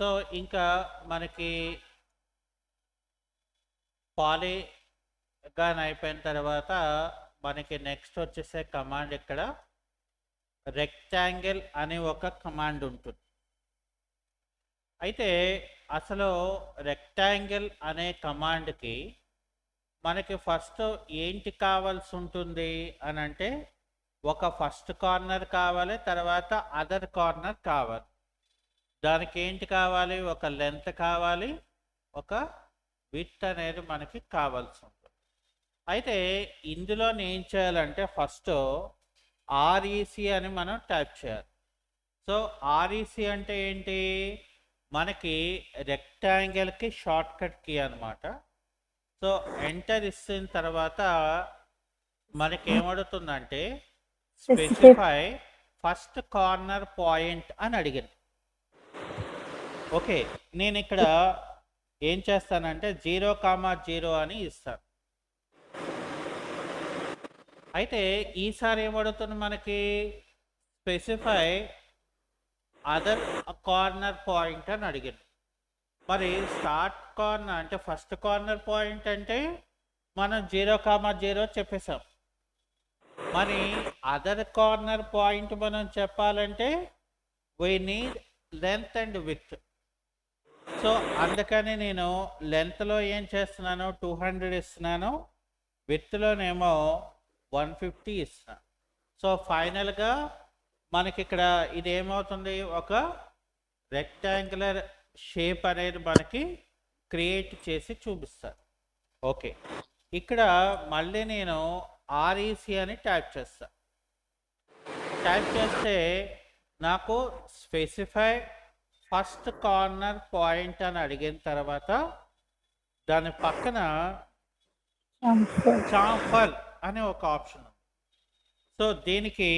So ఇంకా మనకి పాలీగాన్ అయిపోయిన తర్వాత మనకి నెక్స్ట్ వచ్చేసే కమాండ్ ఇక్కడ రెక్టాంగిల్ అనే ఒక కమాండ్ ఉంటుంది. అయితే అసలు రెక్టాంగిల్ అనే కమాండ్కి మనకి ఫస్ట్ ఏంటి కావాల్సి ఉంటుంది అని అంటే ఒక ఫస్ట్ కార్నర్ కావాలి, తర్వాత అదర్ కార్నర్ కావాలి. దానికి ఏంటి కావాలి? ఒక లెంత్ కావాలి, ఒక విడ్త్ అనేది మనకి కావాల్సి ఉంటుంది. అయితే ఇందులో ఏం చేయాలంటే ఫస్ట్ ఆర్ఈసి అని మనం టైప్ చేయాలి. సో ఆర్ఈసి అంటే ఏంటి? మనకి రెక్టాంగిల్కి షార్ట్ కట్ కీ అనమాట. సో ఎంటర్ ఇచ్చిన తర్వాత మనకి ఏమడుతుందంటే స్పెసిఫై ఫస్ట్ కార్నర్ పాయింట్ అని అడిగింది. ఓకే, నేను ఇక్కడ ఏం చేస్తానంటే 0,0 అని ఇస్తాను. అయితే ఈసారి ఏమడుతుంది మనకి స్పెసిఫై అదర్ కార్నర్ పాయింట్ అని అడిగింది. మరి స్టార్ట్ కార్నర్ అంటే ఫస్ట్ కార్నర్ పాయింట్ అంటే మనం 0,0 చెప్పేసాం. మరి అదర్ కార్నర్ పాయింట్ మనం చెప్పాలంటే we need length and width. So అందుకని నేను లెంత్లో ఏం చేస్తున్నాను 200 ఇస్తున్నాను, విడ్త్లోనేమో 150 ఇస్తున్నాను. సో ఫైనల్గా మనకి ఇక్కడ ఇది ఏమవుతుంది? ఒక రెక్టాంగులర్ షేప్ అనేది మనకి క్రియేట్ చేసి చూపిస్తారు. ఓకే, ఇక్కడ మళ్ళీ నేను ఆర్ఈసి అని టైప్ చేస్తాను. టైప్ చేస్తే నాకు స్పెసిఫై ఫస్ట్ కార్నర్ పాయింట్ అని అడిగిన తర్వాత దాని పక్కన చాంఫర్ అనే ఒక ఆప్షన్ ఉంది. సో దీనికి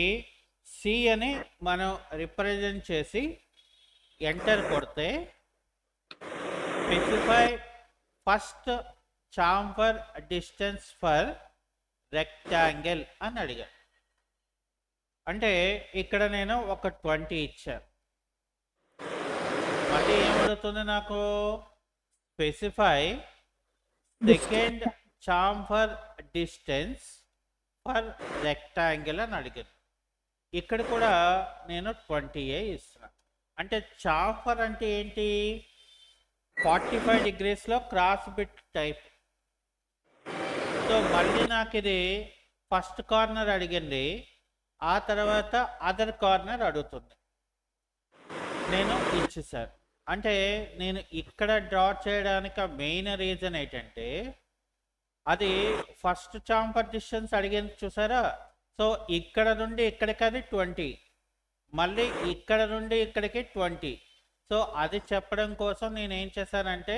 సి అని మనం రిప్రజెంట్ చేసి ఎంటర్ కొడితే specify first chamfer distance for rectangle అని అడిగాను. అంటే ఇక్కడ నేను ఒక 20 ఇచ్చాను. మళ్ళీ ఏమడుతుంది నాకు? Specify second chamfer distance for rectangle అని అడిగాను. ఇక్కడ కూడా నేను 20 ఇస్తున్నాను. అంటే చాంఫర్ అంటే ఏంటి? 45 degreesలో క్రాస్ బిట్ టైప్. సో మళ్ళీ నాకు ఇది ఫస్ట్ కార్నర్ అడిగింది, ఆ తర్వాత అదర్ కార్నర్ అడుగుతుంది. నేను ఇచ్చేసాను. అంటే నేను ఇక్కడ డ్రా చేయడానికి మెయిన్ రీజన్ ఏంటంటే అది ఫస్ట్ చాంఫర్ డిస్టెన్స్ అడిగింది చూసారా? సో ఇక్కడ నుండి ఇక్కడికి అది 20, మళ్ళీ ఇక్కడ నుండి ఇక్కడికి 20. సో అది చెప్పడం కోసం నేను ఏం చేశానంటే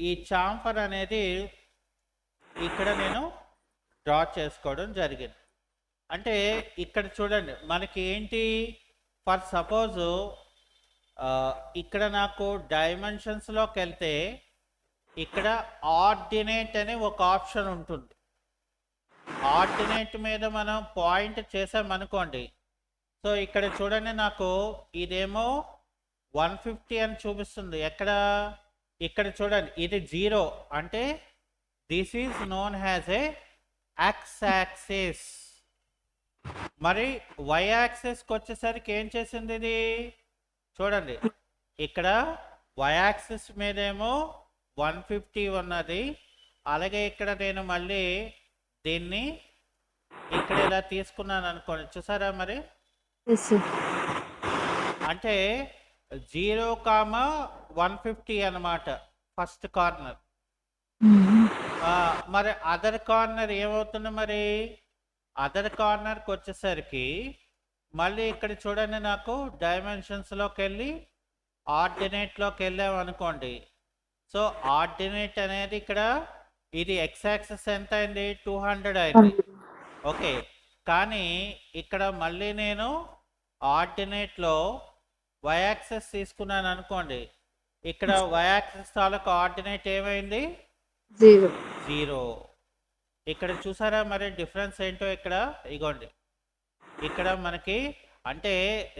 ఈ చాంఫర్ అనేది ఇక్కడ నేను డ్రా చేసుకోవడం జరిగింది. అంటే ఇక్కడ చూడండి మనకి ఏంటి, ఫర్ సపోజ్ ఇక్కడ నాకు డైమెన్షన్స్లోకి వెళ్తే ఇక్కడ ఆర్డినేట్ అనే ఒక ఆప్షన్ ఉంటుంది. ఆర్డినేట్ మీద మనం పాయింట్ చేసామనుకోండి. సో ఇక్కడ చూడండి నాకు ఇదేమో 150 అని చూపిస్తుంది. ఎక్కడ? ఇక్కడ చూడండి ఇది 0 అంటే this is known has a X axis. మరి వై యాక్సిస్కి వచ్చేసరికి ఏం చేసింది ఇది? చూడండి ఇక్కడ వై యాక్సిస్ మీదేమో 150 ఉన్నది. అలాగే ఇక్కడ నేను మళ్ళీ దీన్ని ఇక్కడ ఇలా తీసుకున్నాను అనుకోండి, చూసారా? మరి అంటే 0,150 అన్నమాట ఫస్ట్ కార్నర్. మరి అదర్ కార్నర్ ఏమవుతుంది? మరి అదర్ కార్నర్కి వచ్చేసరికి మళ్ళీ ఇక్కడ చూడండి నాకు డైమెన్షన్స్లోకి వెళ్ళి ఆర్డినేట్లోకి వెళ్ళామనుకోండి. సో ఆర్డినేట్ అనేది ఇక్కడ ఇది ఎక్స్ యాక్సిస్ ఎంత అయింది? 200 అయింది. ఓకే, కానీ ఇక్కడ మళ్ళీ నేను ఆర్డినేట్లో వై యాక్సిస్ తీసుకున్నాను అనుకోండి. ఇక్కడ వై యాక్సిస్ తాలూకు ఆర్డినేట్ ఏమైంది? 0. ఇక్కడ చూసారా మరి డిఫరెన్స్ ఏంటో? ఇక్కడ ఇగోండి, ఇక్కడ మనకి అంటే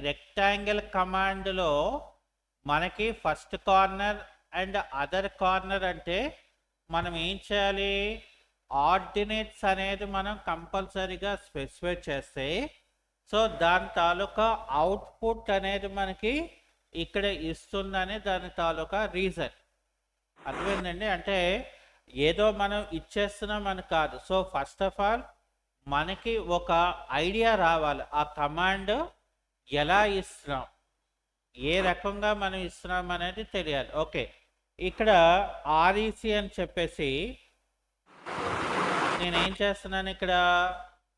రెక్టాంగిల్ కమాండ్లో మనకి first corner and other corner అంటే మనం ఏం చేయాలి, ఆర్డినేట్స్ అనేది మనం కంపల్సరీగా స్పెసిఫై చేస్తే సో దాని తాలూకా అవుట్పుట్ అనేది మనకి ఇక్కడ ఇస్తుందని దాని తాలూకా రీజన్. అర్థమైందండి? అంటే ఏదో మనం ఇచ్చేస్తున్నామని కాదు. సో ఫస్ట్ ఆఫ్ ఆల్ మనకి ఒక ఐడియా రావాలి, ఆ కమాండ్ ఎలా ఇస్తున్నాం, ఏ రకంగా మనం ఇస్తున్నాం అనేది తెలియాలి. ఓకే, ఇక్కడ ఆర్ఈసి అని చెప్పేసి నేనేం చేస్తున్నాను, ఇక్కడ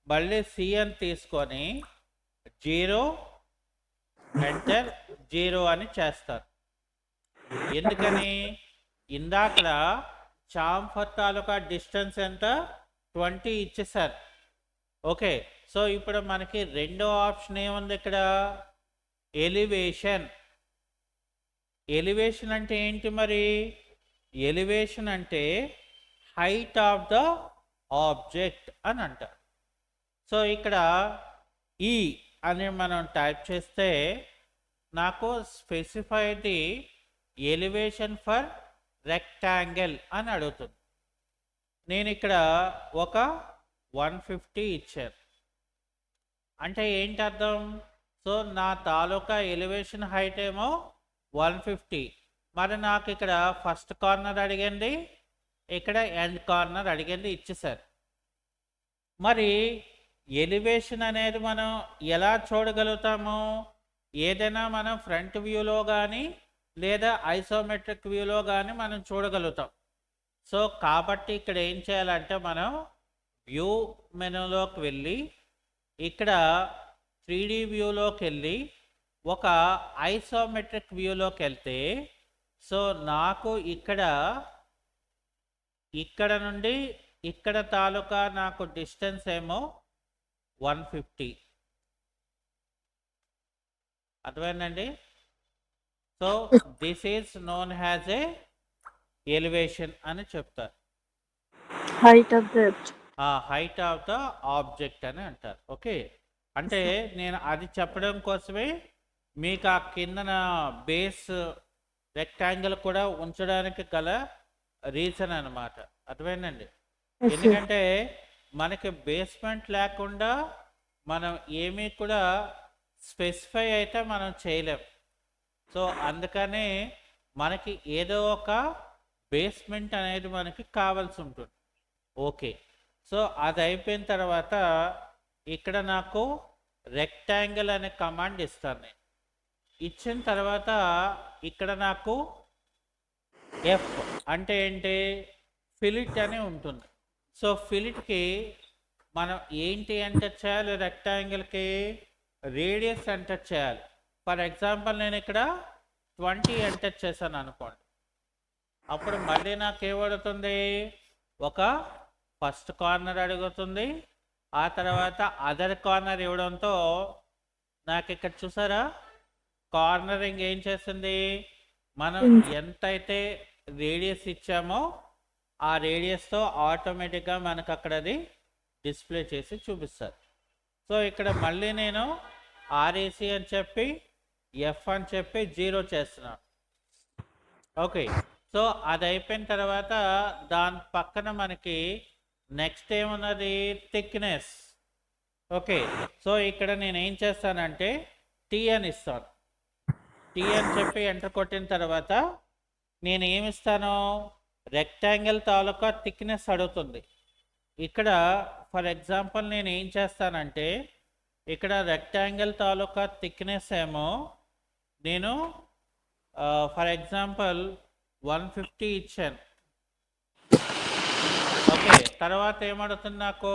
మళ్ళీ సి అని తీసుకొని 0 ఎంటర్ 0 అని చేస్తాను. ఎందుకని, ఇందాక చాంఫర్ తాలూకా డిస్టెన్స్ ఎంత 20 ఇచ్చేసారు. ఓకే, సో ఇప్పుడు మనకి రెండో ఆప్షన్ ఏముంది ఇక్కడ, ఎలివేషన్. ఎలివేషన్ అంటే ఏంటి మరి, ఎలివేషన్ అంటే హైట్ ఆఫ్ ద ఆబ్జెక్ట్ అని అంటారు. సో ఇక్కడ ఈ అని మనం టైప్ చేస్తే నాకు specify the elevation for rectangle అని అడుగుతుంది. నేను ఇక్కడ ఒక 150 ఇచ్చాను. అంటే ఏంటి అర్థం, సో నా తాలూకా ఎలివేషన్ హైట్ ఏమో 150. మరి నాకు ఇక్కడ ఫస్ట్ కార్నర్ అడిగింది, ఇక్కడ ఎండ్ కార్నర్ అడిగింది, ఇచ్చేసారు. మరి ఎలివేషన్ అనేది మనం ఎలా చూడగలుగుతాము, ఏదైనా మనం ఫ్రంట్ వ్యూలో కానీ లేదా ఐసోమెట్రిక్ వ్యూలో కానీ మనం చూడగలుగుతాం. సో కాబట్టి ఇక్కడ ఏం చేయాలంటే మనం వ్యూ మెనూలోకి వెళ్ళి ఇక్కడ 3D వ్యూలోకి వెళ్ళి ఒక ఐసోమెట్రిక్ వ్యూలోకి వెళ్తే సో నాకు ఇక్కడ నుండి ఇక్కడ తాలూకా నాకు డిస్టెన్స్ ఏమో 150. అర్థమైందండి? So this is known has a elevation అని చెప్తారు. Height of the height of the object అని అంటారు. ఓకే, అంటే నేను అది చెప్పడం కోసమే మీకు ఆ కిందన బేస్ రెక్టాంగిల్ కూడా ఉంచడానికి గల రీజన్ అన్నమాట. అర్థమైందండి? ఎందుకంటే మనకి బేస్మెంట్ లేకుండా మనం ఏమీ కూడా స్పెసిఫై అయితే మనం చేయలేం. సో అందుకని మనకి ఏదో ఒక బేస్మెంట్ అనేది మనకి కావాల్సి ఉంటుంది. ఓకే, సో అది అయిపోయిన తర్వాత ఇక్కడ నాకు రెక్టాంగిల్ అనే కమాండ్ ఇస్తాను. నేను ఇచ్చిన తర్వాత ఇక్కడ నాకు ఎఫ్ అంటే ఏంటి, ఫిలిట్ అని ఉంటుంది. సో ఫిలిట్కి మనం ఏంటి ఎంటర్ చేయాలి, రెక్టాంగిల్కి రేడియస్ ఎంటర్ చేయాలి. ఫర్ ఎగ్జాంపుల్ నేను ఇక్కడ 20 ఎంటర్ చేశాను అనుకోండి, అప్పుడు మళ్ళీ నాకు ఏమడుగుతుంది, ఒక ఫస్ట్ కార్నర్ అడుగుతుంది, ఆ తర్వాత అదర్ కార్నర్ ఇవ్వడంతో నాకు ఇక్కడ చూసారా కార్నరింగ్ ఏం చేస్తుంది, మనం ఎంతైతే రేడియస్ ఇచ్చామో ఆ రేడియస్తో ఆటోమేటిక్గా మనకు అక్కడ అది డిస్ప్లే చేసి చూపిస్తారు. సో ఇక్కడ మళ్ళీ నేను ఆర్ఏసి అని చెప్పి ఎఫ్ అని చెప్పి 0 చేస్తున్నాను. ఓకే, సో అది అయిపోయిన తర్వాత దాని పక్కన మనకి నెక్స్ట్ ఏమున్నది, థిక్నెస్. ఓకే, సో ఇక్కడ నేను ఏం చేస్తానంటే టీ అని ఇస్తాను. టీ అని చెప్పి ఎంటర్ కొట్టిన తర్వాత నేను ఏమిస్తాను, రెక్టాంగిల్ తాలూకా థిక్నెస్ అడుగుతుంది. ఇక్కడ ఫర్ ఎగ్జాంపుల్ నేను ఏం చేస్తానంటే ఇక్కడ రెక్టాంగిల్ తాలూకా థిక్నెస్ ఏమో నేను ఫర్ ఎగ్జాంపుల్ 150 ఇచ్చాను. ఓకే, తర్వాత ఏమడుగుతుంది, నాకు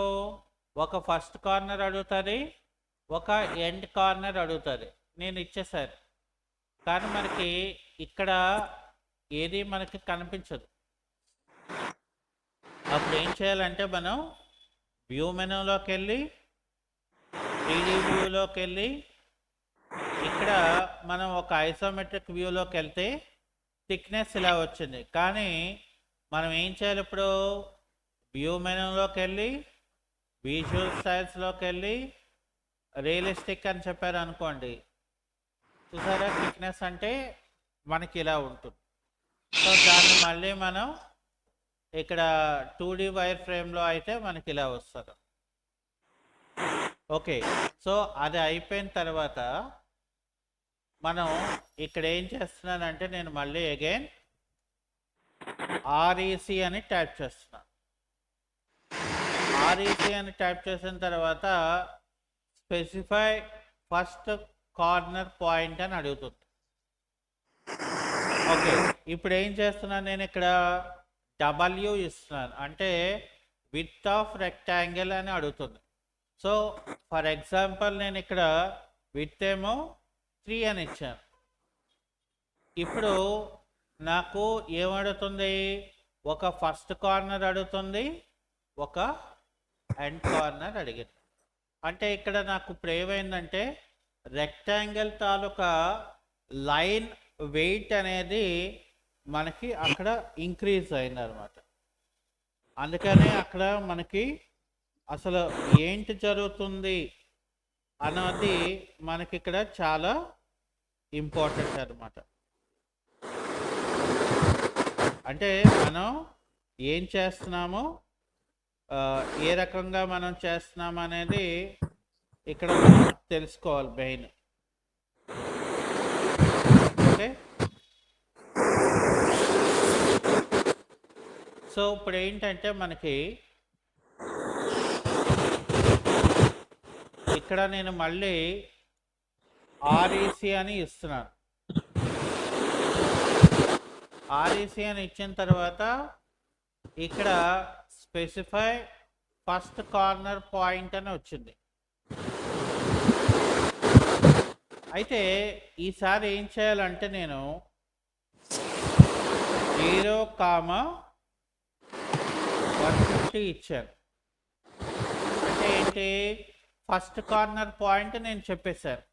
ఒక ఫస్ట్ కార్నర్ అడుగుతుంది, ఒక ఎండ్ కార్నర్ అడుగుతుంది. నేను ఇచ్చేసాను, కానీ మనకి ఇక్కడ ఏది మనకి కనిపించదు. అప్పుడు ఏం చేయాలంటే మనం వ్యూ మెనూలోకి వెళ్ళి 3D వ్యూలోకి వెళ్ళి ఇక్కడ మనం ఒక ఐసోమెట్రిక్ వ్యూలోకి వెళ్తే థిక్నెస్ ఇలా వచ్చింది. కానీ మనం ఏం చేయాలి, ఇప్పుడు వ్యూ మెనూలోకి వెళ్ళి విజువల్ స్టైల్స్లోకి వెళ్ళి రియలిస్టిక్ అని చెప్పారు అనుకోండి, చూసారా థిక్నెస్ అంటే మనకి ఇలా ఉంటుంది. సో దాన్ని మళ్ళీ మనం ఇక్కడ 2D వైర్ ఫ్రేమ్లో అయితే మనకి ఇలా వస్తుంది. ఓకే, సో అది అయిపోయిన తర్వాత మనం ఇక్కడ ఏం చేస్తున్నానంటే నేను మళ్ళీ అగైన్ REC అని టైప్ చేస్తున్నాను. REC అని టైప్ చేసిన తర్వాత స్పెసిఫై ఫస్ట్ కార్నర్ పాయింట్ అని అడుగుతుంది. ఓకే, ఇప్పుడు ఏం చేస్తున్నాను నేను ఇక్కడ W ఇస్తున్నాను, అంటే విడ్త్ ఆఫ్ రెక్టాంగిల్ అని అడుగుతుంది. సో ఫర్ ఎగ్జాంపుల్ నేను ఇక్కడ విడ్త్ ఏమో 3 అని ఇచ్చాను. ఇప్పుడు నాకు ఏమడుగుతుంది, ఒక ఫస్ట్ కార్నర్ అడుగుతుంది, ఒక ఎండ్ కార్నర్ అడిగింది. అంటే ఇక్కడ నాకు ఇప్పుడు ఏమైందంటే రెక్టాంగిల్ తాలూకా లైన్ వెయిట్ అనేది మనకి అక్కడ ఇంక్రీజ్ అయింది అనమాట. అందుకనే అక్కడ మనకి అసలు ఏంటి జరుగుతుంది అన్నది మనకి ఇక్కడ చాలా ఇంపార్టెంట్ అనమాట. అంటే మనం ఏం చేస్తున్నామో ఏ రకంగా మనం చేస్తున్నాం అనేది ఇక్కడ మనం తెలుసుకోవాలి మెయిన్. ఓకే, సో ఇప్పుడు ఏంటంటే మనకి ఇక్కడ నేను మళ్ళీ REC అని ఇస్తున్నాను. REC అని ఇచ్చిన తర్వాత ఇక్కడ స్పెసిఫై ఫస్ట్ కార్నర్ పాయింట్ అని వచ్చింది. అయితే ఈసారి ఏం చేయాలంటే నేను 0,150 ఇచ్చాను. అంటే ఏంటి, ఫస్ట్ కార్నర్ పాయింట్ నేను చెప్పేశాను.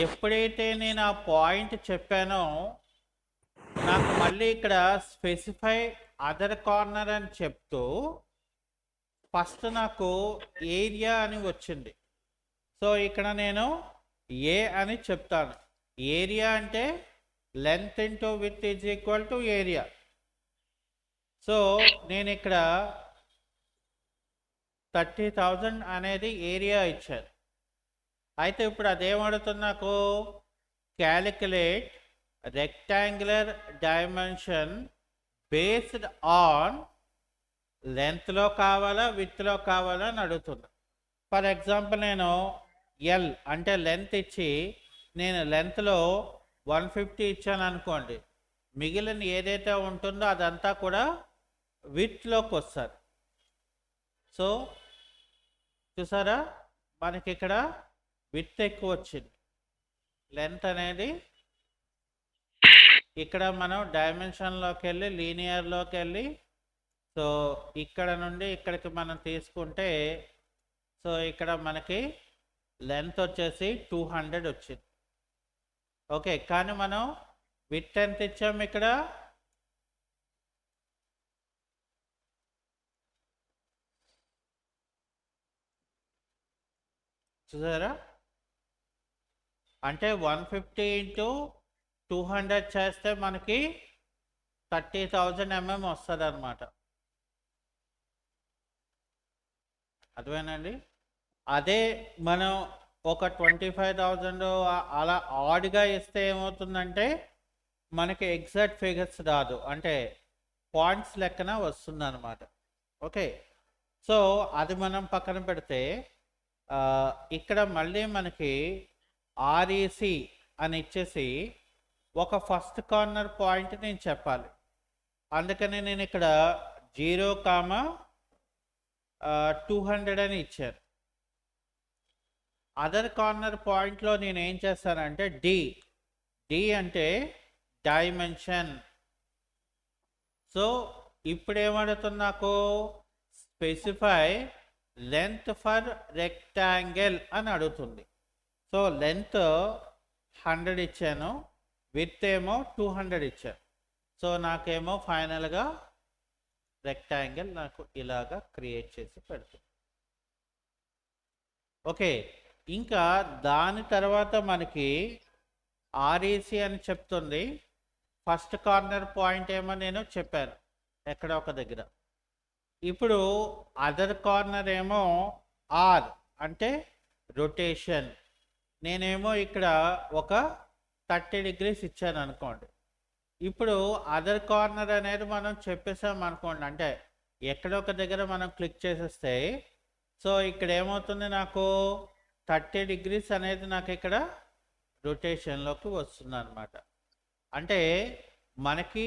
ఎప్పుడైతే నేను ఆ పాయింట్ చెప్పానో నాకు మళ్ళీ ఇక్కడ స్పెసిఫై అదర్ కార్నర్ అని చెప్తూ ఫస్ట్ నాకు ఏరియా అని వచ్చింది. సో ఇక్కడ నేను ఏ అని చెప్తాను. ఏరియా అంటే length into width is equal to area. So నేను ఇక్కడ 30,000 అనేది ఏరియా ఇచ్చాను. అయితే ఇప్పుడు అదేమడుతుంది నాకు, calculate rectangular dimension based on లెంత్లో కావాలా విడ్త్లో కావాలా అని అడుగుతుంది. ఫర్ ఎగ్జాంపుల్ నేను ఎల్ అంటే లెంత్ ఇచ్చి నేను లెంత్లో 150 ఇచ్చాను అనుకోండి, మిగిలిన ఏదైతే ఉంటుందో అదంతా కూడా విడ్త్లోకి వస్తుంది. సో చూసారా, మనకి ఇక్కడ విడ్త్ ఎక్కువ వచ్చింది, లెంత్ అనేది ఇక్కడ మనం డైమెన్షన్లోకి వెళ్ళి లీనియర్లోకి వెళ్ళి సో ఇక్కడ నుండి ఇక్కడికి మనం తీసుకుంటే సో ఇక్కడ మనకి లెంత్ వచ్చేసి 200 వచ్చింది. ఓకే, కానీ మనం విడ్త్ ఎంత ఇచ్చాము ఇక్కడ, చూసారా, అంటే 150 ఇంటూ 200 చేస్తే మనకి 30,000 mm వస్తుంది అనమాట. అర్థమేనండి. అదే మనం ఒక 25,000 అలా ఆడ్గా ఇస్తే ఏమవుతుందంటే మనకి ఎగ్జాక్ట్ ఫిగర్స్ రాదు, అంటే పాయింట్స్ లెక్కన వస్తుంది అనమాట. ఓకే, సో అది మనం పక్కన పెడితే ఇక్కడ మళ్ళీ మనకి REC అని ఇచ్చేసి ఒక ఫస్ట్ కార్నర్ పాయింట్ నేను చెప్పాలి. అందుకని నేను ఇక్కడ 0,200 అని ఇచ్చాను. అదర్ కార్నర్ పాయింట్లో నేను ఏం చేస్తానంటే డి అంటే డైమెన్షన్. సో ఇప్పుడు ఏమడుతుంది నాకు, స్పెసిఫై లెంత్ ఫర్ రెక్టాంగిల్ అని అడుగుతుంది. సో లెంత్ 100 ఇచ్చాను, విడ్త్ ఏమో 200 ఇచ్చాను. సో నాకేమో ఫైనల్గా రెక్టాంగిల్ నాకు ఇలాగా క్రియేట్ చేసి పెడుతుంది. ఓకే, ఇంకా దాని తర్వాత మనకి ఆర్ఈసి అని చెప్తుంది. ఫస్ట్ కార్నర్ పాయింట్ ఏమో నేను చెప్పాను ఎక్కడ ఒక దగ్గర. ఇప్పుడు అదర్ కార్నర్ ఏమో ఆర్ అంటే రొటేషన్. నేనేమో ఇక్కడ ఒక 30 degrees ఇచ్చాను అనుకోండి. ఇప్పుడు అదర్ కార్నర్ అనేది మనం చెప్పేసాం అనుకోండి, అంటే ఎక్కడో ఒక దగ్గర మనం క్లిక్ చేసేస్తే సో ఇక్కడ ఏమవుతుంది, నాకు 30 degrees అనేది నాకు ఇక్కడ రొటేషన్లోకి వస్తుంది అనమాట. అంటే మనకి